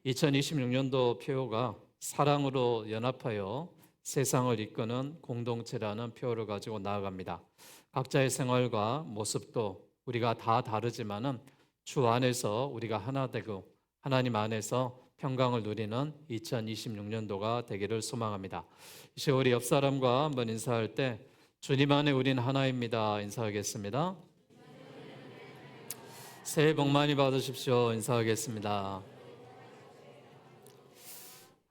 2026년도 표어가 사랑으로 연합하여 세상을 이끄는 공동체라는 표어를 가지고 나아갑니다. 각자의 생활과 모습도 우리가 다 다르지만은 주 안에서 우리가 하나 되고 하나님 안에서 평강을 누리는 2026년도가 되기를 소망합니다. 이제 우리 옆 사람과 한번 인사할 때 주님 안에 우린 하나입니다. 인사하겠습니다. 새해 복 많이 받으십시오. 인사하겠습니다.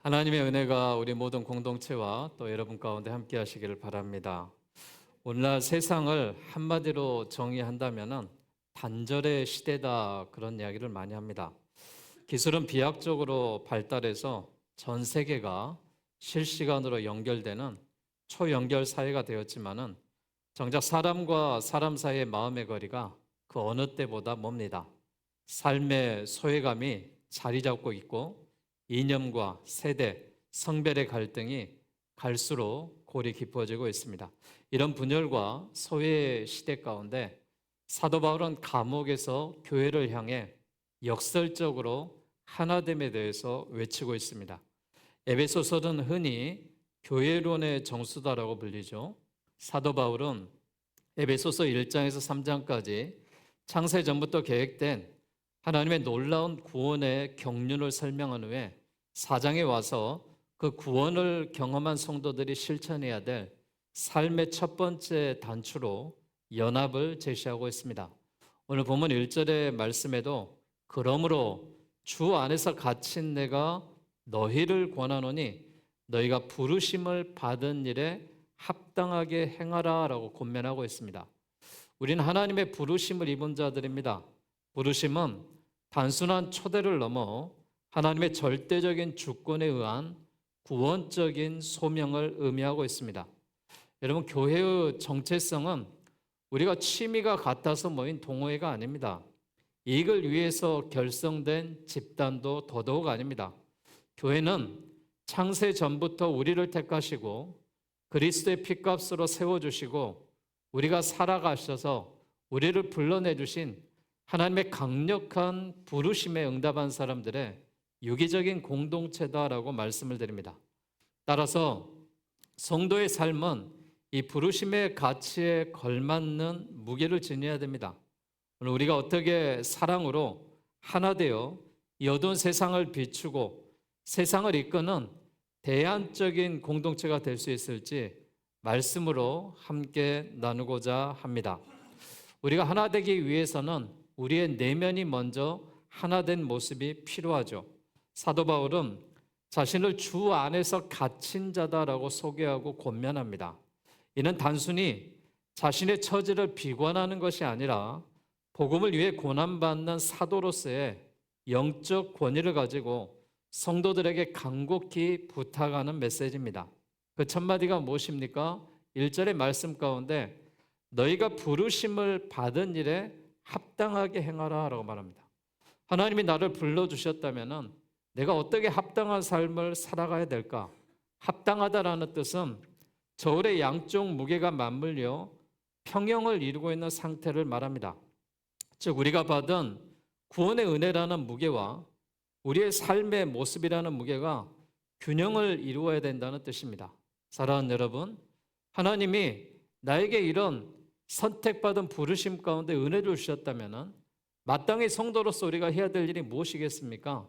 하나님의 은혜가 우리 모든 공동체와 또 여러분 가운데 함께 하시기를 바랍니다. 오늘날 세상을 한마디로 정의한다면 단절의 시대다, 그런 이야기를 많이 합니다. 기술은 비약적으로 발달해서 전 세계가 실시간으로 연결되는 초연결 사회가 되었지만은 정작 사람과 사람 사이의 마음의 거리가 그 어느 때보다 멉니다. 삶의 소외감이 자리 잡고 있고 이념과 세대, 성별의 갈등이 갈수록 골이 깊어지고 있습니다. 이런 분열과 소외의 시대 가운데 사도 바울은 감옥에서 교회를 향해 역설적으로 하나됨에 대해서 외치고 있습니다. 에베소서는 흔히 교회론의 정수다라고 불리죠. 사도 바울은 에베소서 1장에서 3장까지 창세 전부터 계획된 하나님의 놀라운 구원의 경륜을 설명한 후에 4장에 와서 그 구원을 경험한 성도들이 실천해야 될 삶의 첫 번째 단추로 연합을 제시하고 있습니다. 오늘 본문 1절의 말씀에도 그러므로 주 안에서 갇힌 내가 너희를 권하노니 너희가 부르심을 받은 일에 합당하게 행하라 라고 권면하고 있습니다. 우리는 하나님의 부르심을 입은 자들입니다. 부르심은 단순한 초대를 넘어 하나님의 절대적인 주권에 의한 구원적인 소명을 의미하고 있습니다. 여러분, 교회의 정체성은 우리가 취미가 같아서 모인 동호회가 아닙니다. 이익을 위해서 결성된 집단도 더더욱 아닙니다. 교회는 창세 전부터 우리를 택하시고 그리스도의 피값으로 세워주시고 우리가 살아가셔서 우리를 불러내주신 하나님의 강력한 부르심에 응답한 사람들의 유기적인 공동체다라고 말씀을 드립니다. 따라서 성도의 삶은 이 부르심의 가치에 걸맞는 무게를 지녀야 됩니다. 오늘 우리가 어떻게 사랑으로 하나 되어 이 어두운 세상을 비추고 세상을 이끄는 대안적인 공동체가 될 수 있을지 말씀으로 함께 나누고자 합니다. 우리가 하나 되기 위해서는 우리의 내면이 먼저 하나 된 모습이 필요하죠. 사도 바울은 자신을 주 안에서 갇힌 자다라고 소개하고 권면합니다. 이는 단순히 자신의 처지를 비관하는 것이 아니라 복음을 위해 고난받는 사도로서의 영적 권위를 가지고 성도들에게 간곡히 부탁하는 메시지입니다. 그 첫 마디가 무엇입니까? 1절의 말씀 가운데 너희가 부르심을 받은 일에 합당하게 행하라 라고 말합니다. 하나님이 나를 불러주셨다면 내가 어떻게 합당한 삶을 살아가야 될까? 합당하다라는 뜻은 저울의 양쪽 무게가 맞물려 평형을 이루고 있는 상태를 말합니다. 즉 우리가 받은 구원의 은혜라는 무게와 우리의 삶의 모습이라는 무게가 균형을 이루어야 된다는 뜻입니다. 사랑하는 여러분, 하나님이 나에게 이런 선택받은 부르심 가운데 은혜를 주셨다면 마땅히 성도로서 우리가 해야 될 일이 무엇이겠습니까?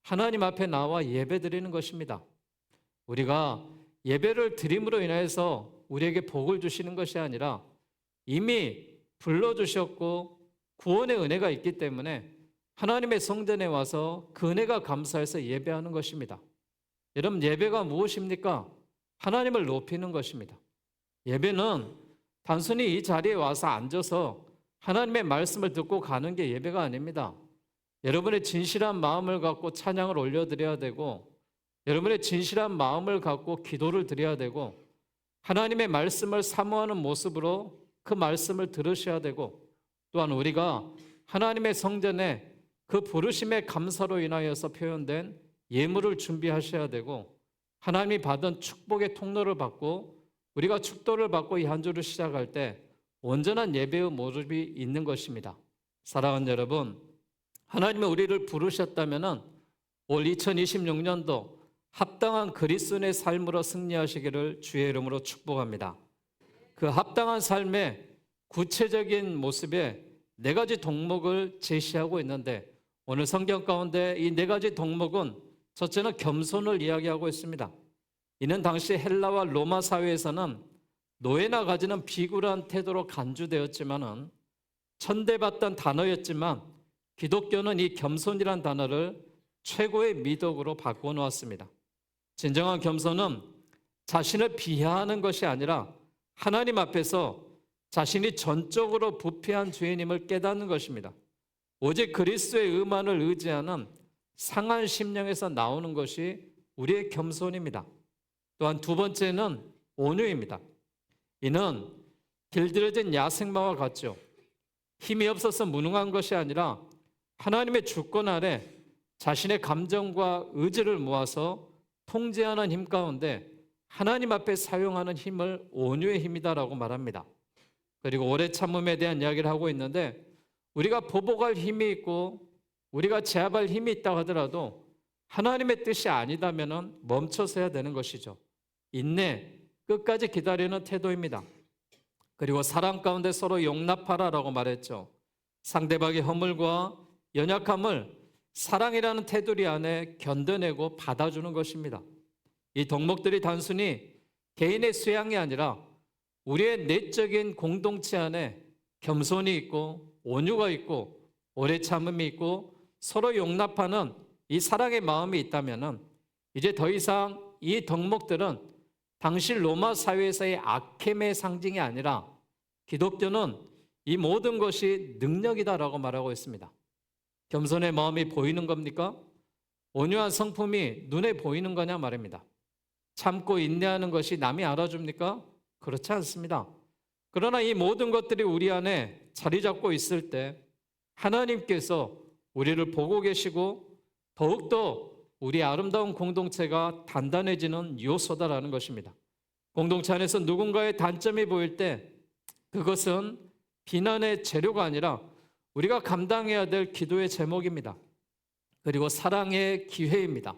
하나님 앞에 나와 예배 드리는 것입니다. 우리가 예배를 드림으로 인해서 우리에게 복을 주시는 것이 아니라 이미 불러주셨고 구원의 은혜가 있기 때문에 하나님의 성전에 와서 그 은혜가 감사해서 예배하는 것입니다. 여러분, 예배가 무엇입니까? 하나님을 높이는 것입니다. 예배는 단순히 이 자리에 와서 앉아서 하나님의 말씀을 듣고 가는 게 예배가 아닙니다. 여러분의 진실한 마음을 갖고 찬양을 올려드려야 되고 여러분의 진실한 마음을 갖고 기도를 드려야 되고 하나님의 말씀을 사모하는 모습으로 그 말씀을 들으셔야 되고 또한 우리가 하나님의 성전에 그 부르심의 감사로 인하여서 표현된 예물을 준비하셔야 되고 하나님이 받은 축복의 통로를 받고 우리가 축도를 받고 이 한 주를 시작할 때 온전한 예배의 모습이 있는 것입니다. 사랑하는 여러분, 하나님이 우리를 부르셨다면 올 2026년도 합당한 그리스도인의 삶으로 승리하시기를 주의 이름으로 축복합니다. 그 합당한 삶의 구체적인 모습에 네 가지 덕목을 제시하고 있는데 오늘 성경 가운데 이 네 가지 덕목은 첫째는 겸손을 이야기하고 있습니다. 이는 당시 헬라와 로마 사회에서는 노예나 가지는 비굴한 태도로 간주되었지만은 천대받던 단어였지만 기독교는 이 겸손이란 단어를 최고의 미덕으로 바꾸어 놓았습니다. 진정한 겸손은 자신을 비하하는 것이 아니라 하나님 앞에서 자신이 전적으로 부패한 죄인임을 깨닫는 것입니다. 오직 그리스도의 의만을 의지하는 상한 심령에서 나오는 것이 우리의 겸손입니다. 또한 두 번째는 온유입니다. 이는 길들여진 야생마와 같죠. 힘이 없어서 무능한 것이 아니라 하나님의 주권 아래 자신의 감정과 의지를 모아서 통제하는 힘 가운데 하나님 앞에 사용하는 힘을 온유의 힘이다라고 말합니다. 그리고 오래 참음에 대한 이야기를 하고 있는데 우리가 보복할 힘이 있고 우리가 제압할 힘이 있다고 하더라도 하나님의 뜻이 아니다면 멈춰서야 되는 것이죠. 인내, 끝까지 기다리는 태도입니다. 그리고 사랑 가운데 서로 용납하라라고 말했죠. 상대방의 허물과 연약함을 사랑이라는 테두리 안에 견뎌내고 받아주는 것입니다. 이 덕목들이 단순히 개인의 수양이 아니라 우리의 내적인 공동체 안에 겸손이 있고 온유가 있고 오래 참음이 있고 서로 용납하는 이 사랑의 마음이 있다면 이제 더 이상 이 덕목들은 당시 로마 사회에서의 악함의 상징이 아니라 기독교는 이 모든 것이 능력이다라고 말하고 있습니다. 겸손의 마음이 보이는 겁니까? 온유한 성품이 눈에 보이는 거냐 말입니다. 참고 인내하는 것이 남이 알아줍니까? 그렇지 않습니다. 그러나 이 모든 것들이 우리 안에 자리 잡고 있을 때 하나님께서 우리를 보고 계시고 더욱더 우리 아름다운 공동체가 단단해지는 요소다라는 것입니다. 공동체 안에서 누군가의 단점이 보일 때 그것은 비난의 재료가 아니라 우리가 감당해야 될 기도의 제목입니다. 그리고 사랑의 기회입니다.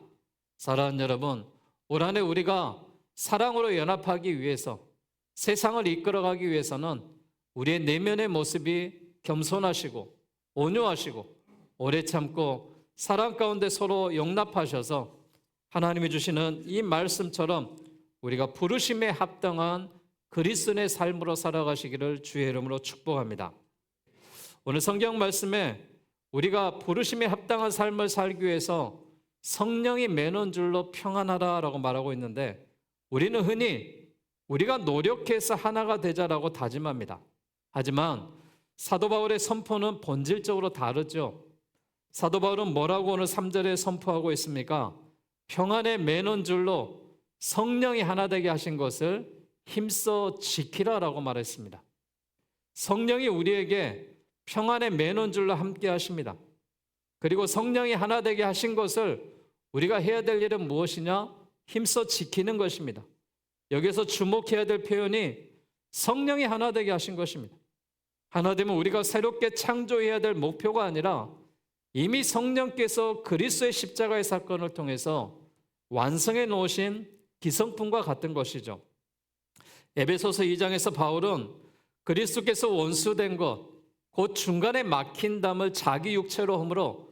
사랑하는 여러분, 올 한 해 우리가 사랑으로 연합하기 위해서 세상을 이끌어가기 위해서는 우리의 내면의 모습이 겸손하시고 온유하시고 오래 참고 사랑 가운데 서로 용납하셔서 하나님이 주시는 이 말씀처럼 우리가 부르심에 합당한 그리스도인의 삶으로 살아가시기를 주의 이름으로 축복합니다. 오늘 성경 말씀에 우리가 부르심에 합당한 삶을 살기 위해서 성령이 매는 줄로 평안하라라고 말하고 있는데 우리는 흔히 우리가 노력해서 하나가 되자라고 다짐합니다. 하지만 사도 바울의 선포는 본질적으로 다르죠. 사도 바울은 뭐라고 오늘 3절에 선포하고 있습니까? 평안에 매는 줄로 성령이 하나 되게 하신 것을 힘써 지키라라고 말했습니다. 성령이 우리에게 평안에 매는 줄로 함께 하십니다. 그리고 성령이 하나 되게 하신 것을 우리가 해야 될 일은 무엇이냐? 힘써 지키는 것입니다. 여기서 주목해야 될 표현이 성령이 하나 되게 하신 것입니다. 하나 되면 우리가 새롭게 창조해야 될 목표가 아니라 이미 성령께서 그리스도의 십자가의 사건을 통해서 완성해 놓으신 기성품과 같은 것이죠. 에베소서 2장에서 바울은 그리스도께서 원수된 것, 곧 중간에 막힌 담을 자기 육체로 험으로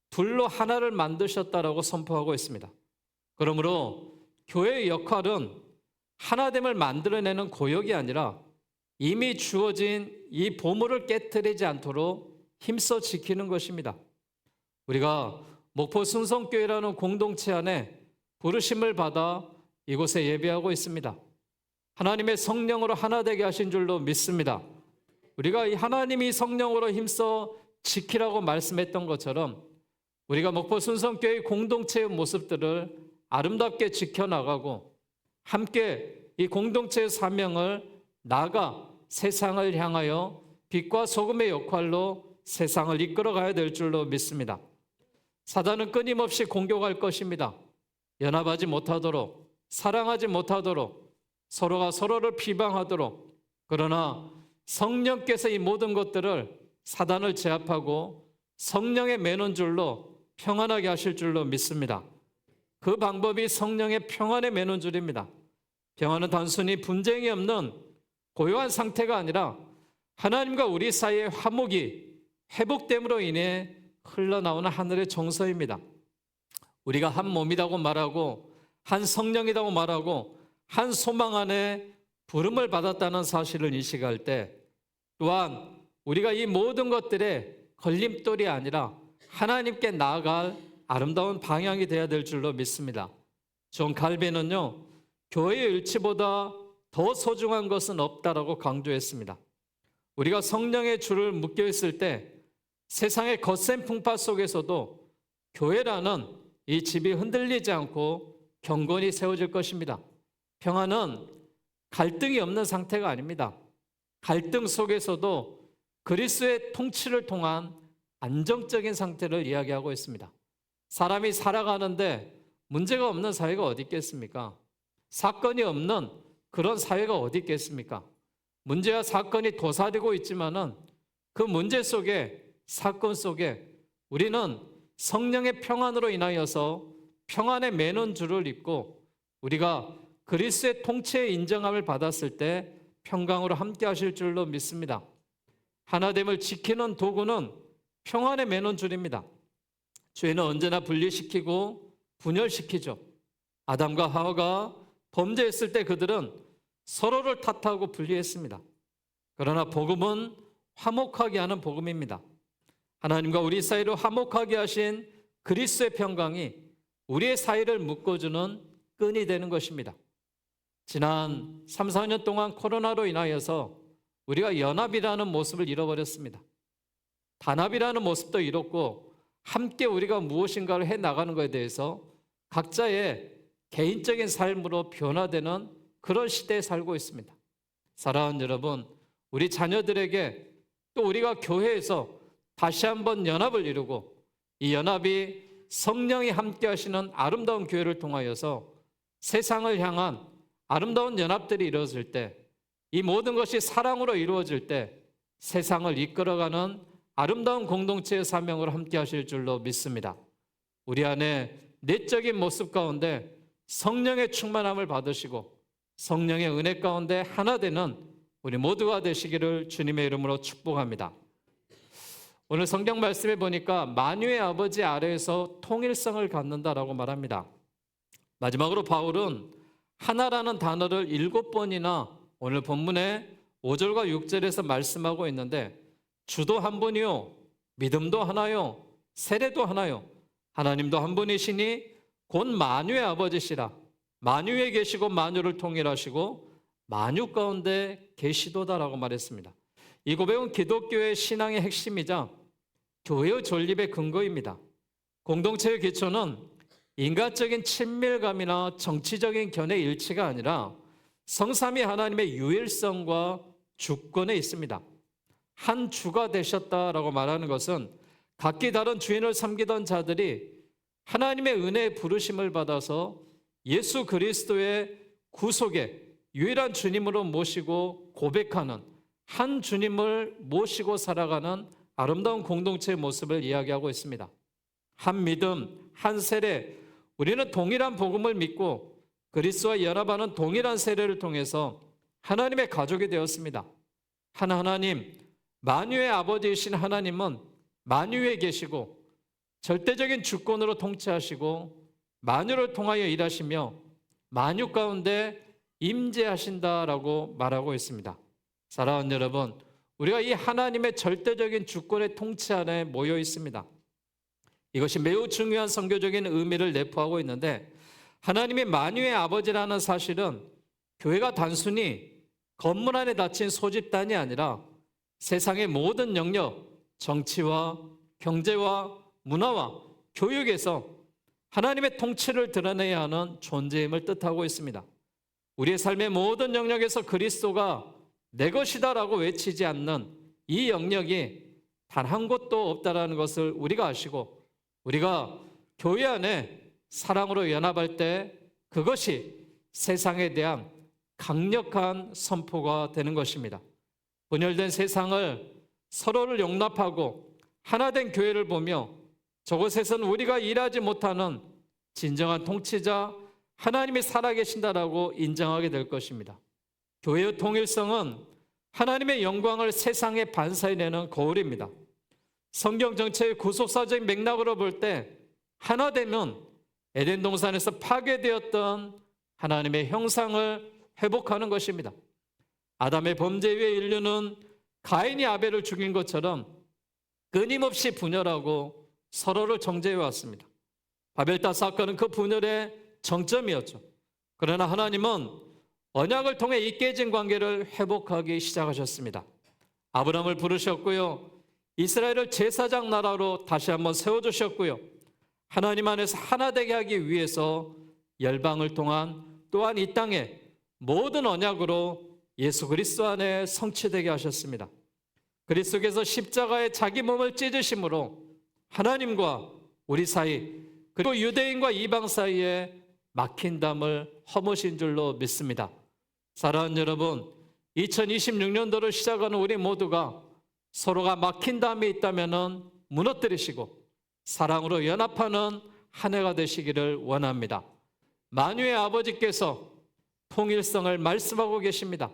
둘로 하나를 만드셨다라고 선포하고 있습니다. 그러므로 교회의 역할은 하나됨을 만들어내는 고역이 아니라 이미 주어진 이 보물을 깨트리지 않도록 힘써 지키는 것입니다. 우리가 목포 순성교회라는 공동체 안에 부르심을 받아 이곳에 예배하고 있습니다. 하나님의 성령으로 하나 되게 하신 줄로 믿습니다. 우리가 이 하나님이 성령으로 힘써 지키라고 말씀했던 것처럼 우리가 목포 순성교회 공동체의 모습들을 아름답게 지켜나가고 함께 이 공동체의 사명을 나아가 세상을 향하여 빛과 소금의 역할로 세상을 이끌어가야 될 줄로 믿습니다. 사단은 끊임없이 공격할 것입니다. 연합하지 못하도록, 사랑하지 못하도록, 서로가 서로를 비방하도록. 그러나 성령께서 이 모든 것들을 사단을 제압하고 성령의 매는 줄로 평안하게 하실 줄로 믿습니다. 그 방법이 성령의 평안의 매논줄입니다. 평안은 단순히 분쟁이 없는 고요한 상태가 아니라 하나님과 우리 사이의 화목이 회복됨으로 인해 흘러나오는 하늘의 정서입니다. 우리가 한 몸이라고 말하고 한 성령이라고 말하고 한 소망 안에 부름을 받았다는 사실을 인식할 때, 또한 우리가 이 모든 것들의 걸림돌이 아니라 하나님께 나아갈 아름다운 방향이 되어야 될 줄로 믿습니다. 존 칼빈은요, 교회의 일치보다 더 소중한 것은 없다라고 강조했습니다. 우리가 성령의 줄을 묶여 있을 때 세상의 거센 풍파 속에서도 교회라는 이 집이 흔들리지 않고 경건히 세워질 것입니다. 평안은 갈등이 없는 상태가 아닙니다. 갈등 속에서도 그리스도의 통치를 통한 안정적인 상태를 이야기하고 있습니다. 사람이 살아가는데 문제가 없는 사회가 어디 있겠습니까? 사건이 없는 그런 사회가 어디 있겠습니까? 문제와 사건이 도사리고 있지만은 그 문제 속에, 사건 속에 우리는 성령의 평안으로 인하여서 평안의 매논줄을 잇고 우리가 그리스도의 통치의 인정함을 받았을 때 평강으로 함께 하실 줄로 믿습니다. 하나됨을 지키는 도구는 평안의 매논줄입니다. 죄는 언제나 분리시키고 분열시키죠. 아담과 하와가 범죄했을 때 그들은 서로를 탓하고 분리했습니다. 그러나 복음은 화목하게 하는 복음입니다. 하나님과 우리 사이를 화목하게 하신 그리스도의 평강이 우리의 사이를 묶어주는 끈이 되는 것입니다. 지난 3, 4년 동안 코로나로 인하여서 우리가 연합이라는 모습을 잃어버렸습니다. 단합이라는 모습도 잃었고 함께 우리가 무엇인가를 해나가는 것에 대해서 각자의 개인적인 삶으로 변화되는 그런 시대에 살고 있습니다. 사랑하는 여러분, 우리 자녀들에게 또 우리가 교회에서 다시 한번 연합을 이루고 이 연합이 성령이 함께 하시는 아름다운 교회를 통하여서 세상을 향한 아름다운 연합들이 이루어질 때, 이 모든 것이 사랑으로 이루어질 때 세상을 이끌어가는 아름다운 공동체의 사명으로 함께 하실 줄로 믿습니다. 우리 안에 내적인 모습 가운데 성령의 충만함을 받으시고 성령의 은혜 가운데 하나 되는 우리 모두가 되시기를 주님의 이름으로 축복합니다. 오늘 성경 말씀에 보니까 만유의 아버지 아래에서 통일성을 갖는다라고 말합니다. 마지막으로 바울은 하나라는 단어를 7번이나 오늘 본문의 5절과 6절에서 말씀하고 있는데, 주도 한 분이요, 믿음도 하나요, 세례도 하나요, 하나님도 한 분이시니 곧 만유의 아버지시라. 만유에 계시고 만유를 통일하시고 만유 가운데 계시도다라고 말했습니다. 이 고백은 기독교의 신앙의 핵심이자 교회의 존립의 근거입니다. 공동체의 기초는 인간적인 친밀감이나 정치적인 견해 일치가 아니라 성삼위 하나님의 유일성과 주권에 있습니다. 한 주가 되셨다라고 말하는 것은 각기 다른 주인을 섬기던 자들이 하나님의 은혜의 부르심을 받아서 예수 그리스도의 구속의 유일한 주님으로 모시고 고백하는, 한 주님을 모시고 살아가는 아름다운 공동체의 모습을 이야기하고 있습니다. 한 믿음, 한 세례, 우리는 동일한 복음을 믿고 그리스도와 연합하는 동일한 세례를 통해서 하나님의 가족이 되었습니다. 한 하나님, 만유의 아버지이신 하나님은 만유에 계시고 절대적인 주권으로 통치하시고 만유를 통하여 일하시며 만유 가운데 임재하신다라고 말하고 있습니다. 사랑하는 여러분, 우리가 이 하나님의 절대적인 주권의 통치 안에 모여 있습니다. 이것이 매우 중요한 선교적인 의미를 내포하고 있는데, 하나님이 만유의 아버지라는 사실은 교회가 단순히 건물 안에 닫힌 소집단이 아니라 세상의 모든 영역, 정치와 경제와 문화와 교육에서 하나님의 통치를 드러내야 하는 존재임을 뜻하고 있습니다. 우리의 삶의 모든 영역에서 그리스도가 내 것이다라고 외치지 않는 이 영역이 단 한 곳도 없다라는 것을 우리가 아시고, 우리가 교회 안에 사랑으로 연합할 때 그것이 세상에 대한 강력한 선포가 되는 것입니다. 분열된 세상을 서로를 용납하고 하나된 교회를 보며 저곳에서는 우리가 일하지 못하는 진정한 통치자 하나님이 살아계신다라고 인정하게 될 것입니다. 교회의 통일성은 하나님의 영광을 세상에 반사해내는 거울입니다. 성경 전체의 구속사적인 맥락으로 볼 때 하나 되면 에덴 동산에서 파괴되었던 하나님의 형상을 회복하는 것입니다. 아담의 범죄 위에 인류는 가인이 아벨을 죽인 것처럼 끊임없이 분열하고 서로를 정죄해 왔습니다. 바벨탑 사건은 그 분열의 정점이었죠. 그러나 하나님은 언약을 통해 이 깨진 관계를 회복하기 시작하셨습니다. 아브라함을 부르셨고요. 이스라엘을 제사장 나라로 다시 한번 세워주셨고요. 하나님 안에서 하나 되게 하기 위해서 열방을 통한 또한 이 땅에 모든 언약으로 예수 그리스도 안에 성취되게 하셨습니다. 그리스도께서 십자가에 자기 몸을 찢으심으로 하나님과 우리 사이 그리고 유대인과 이방 사이에 막힌 담을 허무신 줄로 믿습니다. 사랑하는 여러분, 2026년도를 시작하는 우리 모두가 서로가 막힌 담이 있다면 무너뜨리시고 사랑으로 연합하는 한 해가 되시기를 원합니다. 만유의 아버지께서 통일성을 말씀하고 계십니다.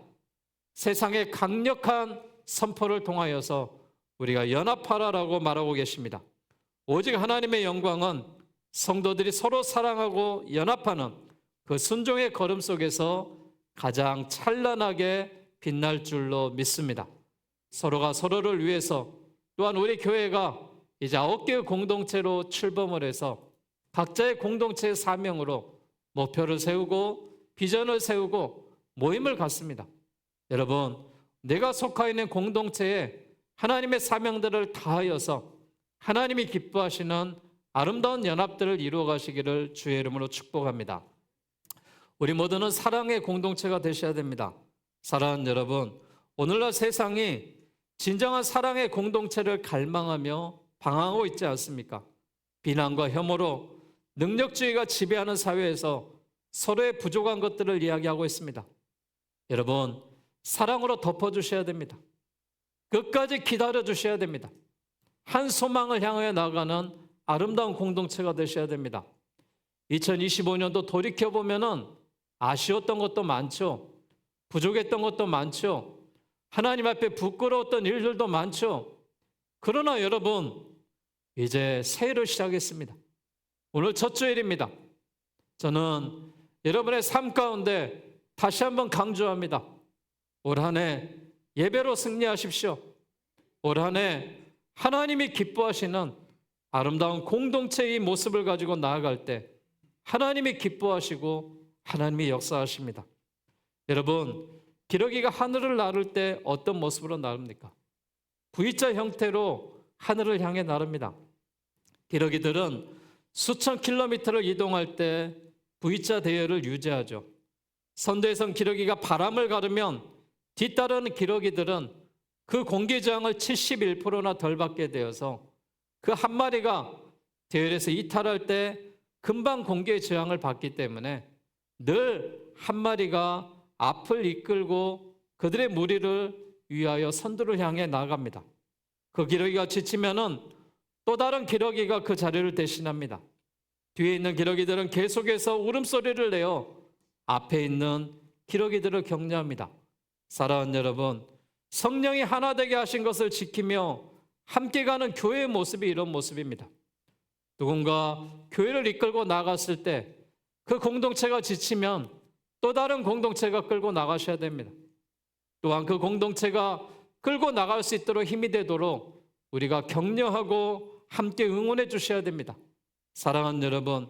세상의 강력한 선포를 통하여서 우리가 연합하라라고 말하고 계십니다. 오직 하나님의 영광은 성도들이 서로 사랑하고 연합하는 그 순종의 걸음 속에서 가장 찬란하게 빛날 줄로 믿습니다. 서로가 서로를 위해서 또한 우리 교회가 이제 9개의 공동체로 출범을 해서 각자의 공동체의 사명으로 목표를 세우고 비전을 세우고 모임을 갖습니다. 여러분, 내가 속하 있는 공동체에 하나님의 사명들을 다하여서 하나님이 기뻐하시는 아름다운 연합들을 이루어 가시기를 주의 이름으로 축복합니다. 우리 모두는 사랑의 공동체가 되셔야 됩니다. 사랑하는 여러분, 오늘날 세상이 진정한 사랑의 공동체를 갈망하며 방황하고 있지 않습니까? 비난과 혐오로 능력주의가 지배하는 사회에서 서로의 부족한 것들을 이야기하고 있습니다. 여러분, 사랑으로 덮어주셔야 됩니다. 끝까지 기다려주셔야 됩니다. 한 소망을 향하여 나가는 아름다운 공동체가 되셔야 됩니다. 2025년도 돌이켜보면 아쉬웠던 것도 많죠. 부족했던 것도 많죠. 하나님 앞에 부끄러웠던 일들도 많죠. 그러나 여러분, 이제 새해를 시작했습니다. 오늘 첫 주일입니다. 저는 여러분의 삶 가운데 다시 한번 강조합니다. 올 한 해 예배로 승리하십시오. 올 한 해 하나님이 기뻐하시는 아름다운 공동체의 모습을 가지고 나아갈 때 하나님이 기뻐하시고 하나님이 역사하십니다. 여러분, 기러기가 하늘을 나를 때 어떤 모습으로 나릅니까? V자 형태로 하늘을 향해 나릅니다. 기러기들은 수천 킬로미터를 이동할 때 V자 대열을 유지하죠. 선대에선 기러기가 바람을 가르면 뒤따르는 기러기들은 그 공기 저항을 71%나 덜 받게 되어서 그 한 마리가 대열에서 이탈할 때 금방 공기의 저항을 받기 때문에 늘 한 마리가 앞을 이끌고 그들의 무리를 위하여 선두를 향해 나갑니다. 그 기러기가 지치면은 또 다른 기러기가 그 자리를 대신합니다. 뒤에 있는 기러기들은 계속해서 울음소리를 내어 앞에 있는 기러기들을 격려합니다. 사랑하는 여러분, 성령이 하나 되게 하신 것을 지키며 함께 가는 교회의 모습이 이런 모습입니다. 누군가 교회를 이끌고 나갔을 때 그 공동체가 지치면 또 다른 공동체가 끌고 나가셔야 됩니다. 또한 그 공동체가 끌고 나갈 수 있도록 힘이 되도록 우리가 격려하고 함께 응원해 주셔야 됩니다. 사랑하는 여러분,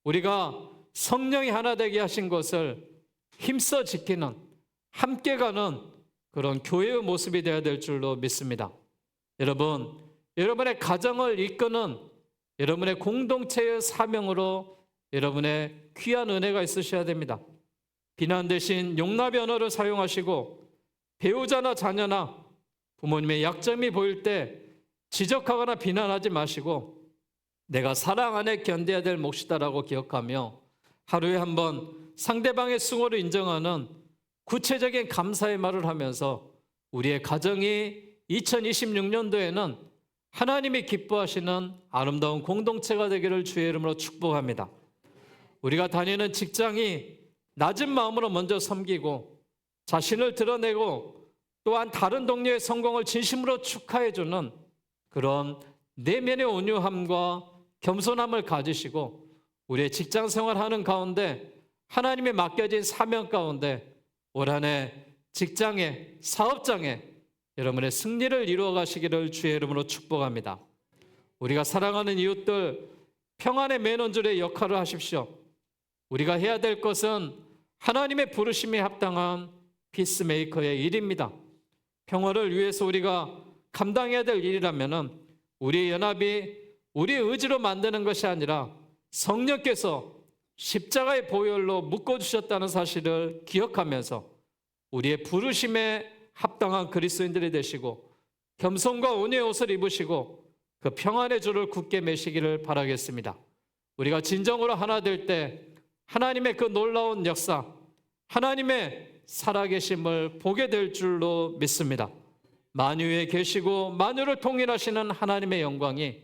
우리가 성령이 하나 되게 하신 것을 힘써 지키는 함께 가는 그런 교회의 모습이 되어야 될 줄로 믿습니다. 여러분, 여러분의 가정을 이끄는 여러분의 공동체의 사명으로 여러분의 귀한 은혜가 있으셔야 됩니다. 비난 대신 용납의 언어를 사용하시고 배우자나 자녀나 부모님의 약점이 보일 때 지적하거나 비난하지 마시고 내가 사랑 안에 견뎌야 될 몫이다라고 기억하며 하루에 한 번 상대방의 수고를 인정하는 구체적인 감사의 말을 하면서 우리의 가정이 2026년도에는 하나님이 기뻐하시는 아름다운 공동체가 되기를 주의 이름으로 축복합니다. 우리가 다니는 직장이 낮은 마음으로 먼저 섬기고 자신을 드러내고 또한 다른 동료의 성공을 진심으로 축하해주는 그런 내면의 온유함과 겸손함을 가지시고 우리의 직장 생활하는 가운데 하나님의 맡겨진 사명 가운데 올 한 해 직장에 사업장에 여러분의 승리를 이루어 가시기를 주의 이름으로 축복합니다. 우리가 사랑하는 이웃들 평안의 매너줄의 역할을 하십시오. 우리가 해야 될 것은 하나님의 부르심에 합당한 피스메이커의 일입니다. 평화를 위해서 우리가 감당해야 될 일이라면 우리의 연합이 우리의 의지로 만드는 것이 아니라 성령께서 십자가의 보혈로 묶어주셨다는 사실을 기억하면서 우리의 부르심에 합당한 그리스도인들이 되시고 겸손과 온유의 옷을 입으시고 그 평안의 줄을 굳게 매시기를 바라겠습니다. 우리가 진정으로 하나 될 때 하나님의 그 놀라운 역사, 하나님의 살아계심을 보게 될 줄로 믿습니다. 만유에 계시고 만유를 통일하시는 하나님의 영광이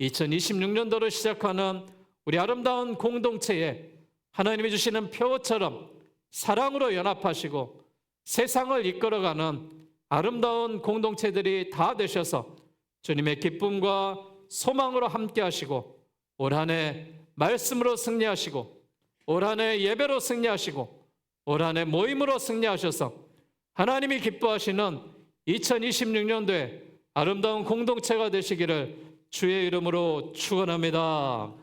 2026년도를 시작하는 우리 아름다운 공동체에 하나님이 주시는 표처럼 사랑으로 연합하시고 세상을 이끌어가는 아름다운 공동체들이 다 되셔서 주님의 기쁨과 소망으로 함께 하시고 올 한 해 말씀으로 승리하시고 올 한 해 예배로 승리하시고 올 한 해 모임으로 승리하셔서 하나님이 기뻐하시는 2026년도에 아름다운 공동체가 되시기를 주의 이름으로 축원합니다.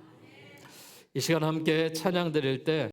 이 시간 함께 찬양 드릴 때